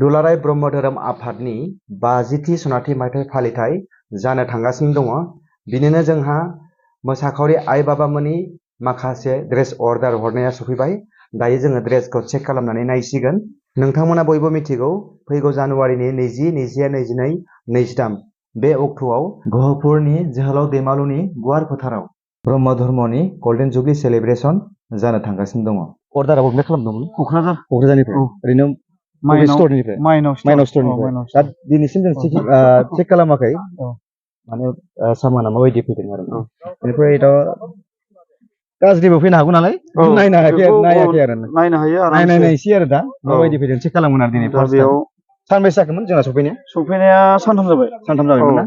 दुलाराय ब्रह्म धोरोम आफादनि 50थि सनाथि मायथाइ फालिथाय जानो थांगासिनो दङ। बिनिनो जोंहा मोसाखावरि आइ बाबामोननि माखासे ड्रेस अर्डार हरनाया सफैबाय। दायो जोङो ड्रेसखौ चेक खालामनानै नायसिगोन। नोंथांमोना बयबो मिथिगौ फैगौ जानुवारिनि 20, 21, 22, 23 बे अक्ट'आव गहपुरनि जोहोलाव दैमालुनि गुवार फोथाराव ब्रह्म धर्मनि गल्डेन जुबलि सेलिब्रेसन जानो थांगासिनो दङ। अर्डारा बबेनिफ्राय खालामदोंमोन? क'क्राझारनिफ्राय। ओरैनो माइनाव स्टरनिफ्राय। दा दिनैसिम जों चेक खालामाखै माने सामाना माबायदि फैदों आरो बेनिफ्रायथ' गाज्रिबो फैनो हागौ नालाय नायाखै आरो नायनायसै आरो दा माबायदि फैदों चेक खालामगोन आरो दिनै फार्स्ट टाइम। सानबेसे जाखोमोन जोंना सफैनाया सानथाम जाबाय। सानथाम जाबायमोन ना?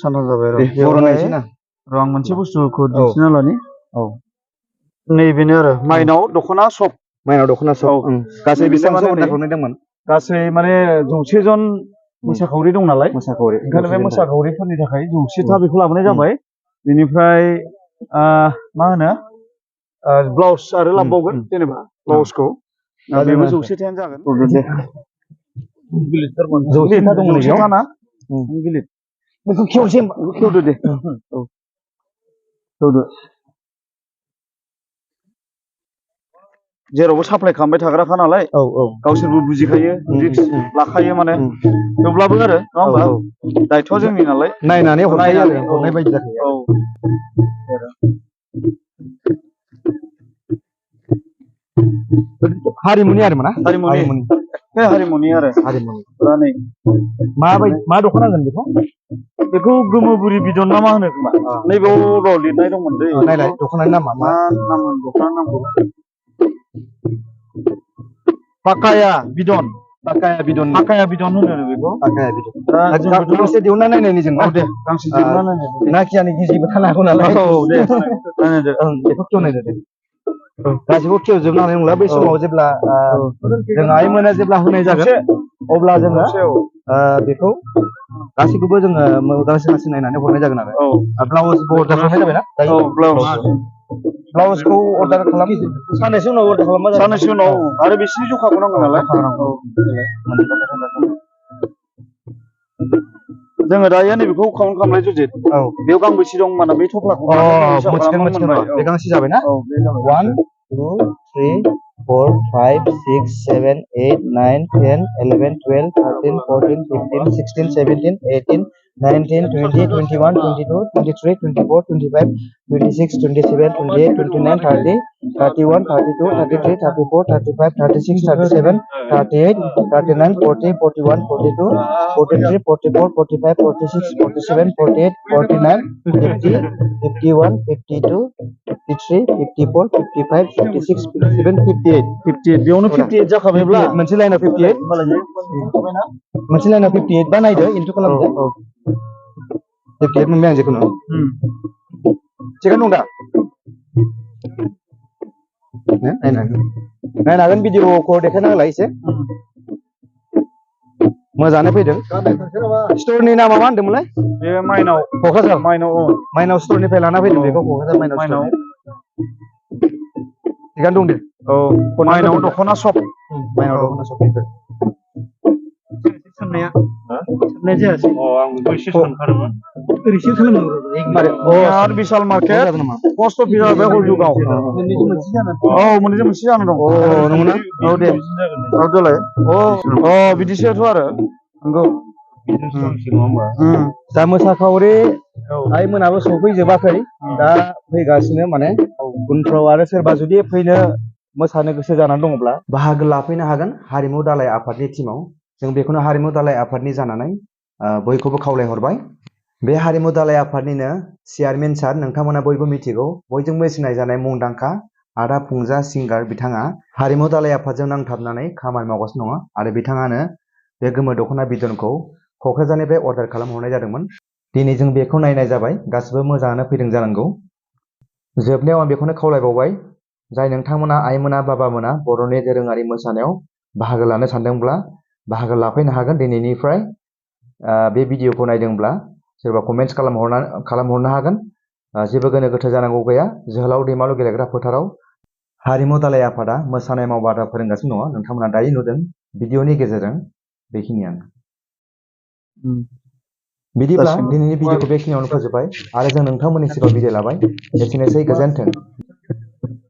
सानथाम जाबाय बर' नायसै ना? आं मोनसे बुस्थुखौ दिन्थिना लानि। औ नैबेनो आरो माइनाव दख'ना सब। माइनाव दख'ना सब। गासै बेसेबांसो अर्डार हरनायदोंमोन? गासै माने 100 जन मोसाखावरि दं नालाय। ओंखायनो बे 100 मोसाखावरिफोरनि थाखाय 100था बेखौ लाबोनाय जाबाय। बेनिफ्राय मा होनो ब्लाउस आरो लाबोबावगोन जेनेबा ब्लाउसखौ। बेबो 100थायानो जागोन। 100था ना? गिलिर। बेखौ खेवसै होमबा? खेवदो दे। औ खेवदो। जेरावबो साप्लाय खालामबाय थाग्राखा नालाय गावसोरबो बुजिखायो रिस्क लाखायो माने थेवब्लाबो आरो नङा होमबा दायथ'आ जोंनि नालाय नायनानै हरखायो आरो हरनाय बायदि जाखायो। हारिमुनि आरो ना? हारिमुनि आरो दा नै मा दख'ना होनगोन बेखौ गोमोबुरि बिदन ना मा होनो खोमा नैबेयाव लिरनाय दंमोन दै नायलाय दख'नानि नामा मा नाममोन दख'नानि नामखौ पाकाया बिदन होनो बेखौ गांसे दिहुनना नायनायनि जों दे गांसे दिहुनना नायनाय नाखियानि गिजिबो थानो हागौ नालाय दे नायदो बेखौ खेवनायदो दे गासिबो खेवजोबनो हानाय नंला बै समाव जेब्ला जों आइमोना जेब्ला होनाय जागोन अब्ला जोङो बेखौ गासैखौबो जोङो गांसे नायनानै हरनाय जागोन आरो ब्लाउसबो अर्डार खालामनाय जाबायना दायो ब्लाउसखौ अर्डार खालाम साननैसो उनाव अर्डार खालामबा जागोन साननैसो उनाव आरो बिसिनि जखाखौ नांगौ नालाय जोङो दायो नैबेखौ काउन्ट खालामनाय जुजित बेयाव गांबेसे दं माने बे थफ्लाखौ मोनबाय बे गांसे जाबायना 1 2 3 4 5 6 7 8 9 10 11 12 13 14 15 16 17 18 19 20 21 22 23 24 25 26 27 28 29 30 31 32 33 34 35 36 37 38 39 40 41 42 43 44 45 46 47 48 49 50 51 52 53 54 55 56 57 58 बेयावनो 58 जाखाबायब्ला मोनसे लाइनाव 58 मोनसे लाइनाव 58 बा नायदो इन्टु खालामदो 58 मोनबाय आं जिखुनु थिगानो दं दा नायनो हागोन भिडिअखौ देखायना होलाय एसे मोजाङानो फैदों स्टरनि नामा मा होनदोंमोनलाय बे माइनाव क'क्राझार माइनाव स्टरनिफ्राय लाना फैदों बेखौ क'क्राझार माइनाव थिगानो दं दे माइनाव दख'ना सब माइनाव दख'ना सबनिफ्राय साननाया जायासै आं एसे सानखादोंमोन ओरैसो खालामनांगौ आरो बिशाल मार्केट पस्ट अफिस बे हलजुगाव मोननैजों मोनसे जाना दं नंगौना औ दे औ देलाय बिदिसोथ' आरो नंगौ दा मोसाखावरि आइमोनाबो सफैजोबाखै दा फैगासिनो माने उनफ्राव आरो सोरबा जुदि फैनो मोसानो गोसो जानानै दङब्ला बाहागो लाफैनो हागोन हारिमु दालाइ आफादनि टीमाव जों बेखौनो हारिमु दालाइ आफादनि जानानै बयखौबो खावलायहरबाय बे हारिमु दालाइ आफादनिनो चेयारमेन सार नोंथांमोना बयबो मिथिगौ बयजोंबो सिनायजानाय मुंदांखा आदा फुंजा सिंगार बिथाङा हारिमु दालाइ आफादजों नांथाबनानै खामानि मावगासिनो दङ आरो बिथाङानो बे गोमो दख'ना बिदनखौ क'क्राझारनिफ्राय अर्डार खालामहरनाय जादोंमोन दिनै जों बेखौ नायनाय जाबाय गासिबो मोजाङानो फैदों जानांगौ जोबनायाव आं बेखौनो खावलायबावबाय जाय नोंथांमोना आइमोना बाबामोना बर'नि दोरोङारि मोसानायाव बाहागो लानो सानदोंब्ला बाहागो लाफैनो हागोन दिनैनिफ्राय बे भिडिअखौ नायदोंब्ला सोरबा कमेन्ट्स खालामहरनो हागोन जेबो गोनो गोथो जानांगौ गैया जोहोलाव दैमालु गेलेग्रा फोथाराव हारिमु दालाइ आफादा मोसानाय मावबादा फोरोंगासिनो दङ नोंथांमोना दायो नुदों भिडिअनि गेजेरजों बेखिनियानो बिदिब्ला दिनैनि भिडिअखौ बेखिनियावनो फोजोबबाय आरो जों नोंथांमोननि सिगाङाव बिदाय लाबाय एसेनोसै गोजोन्थों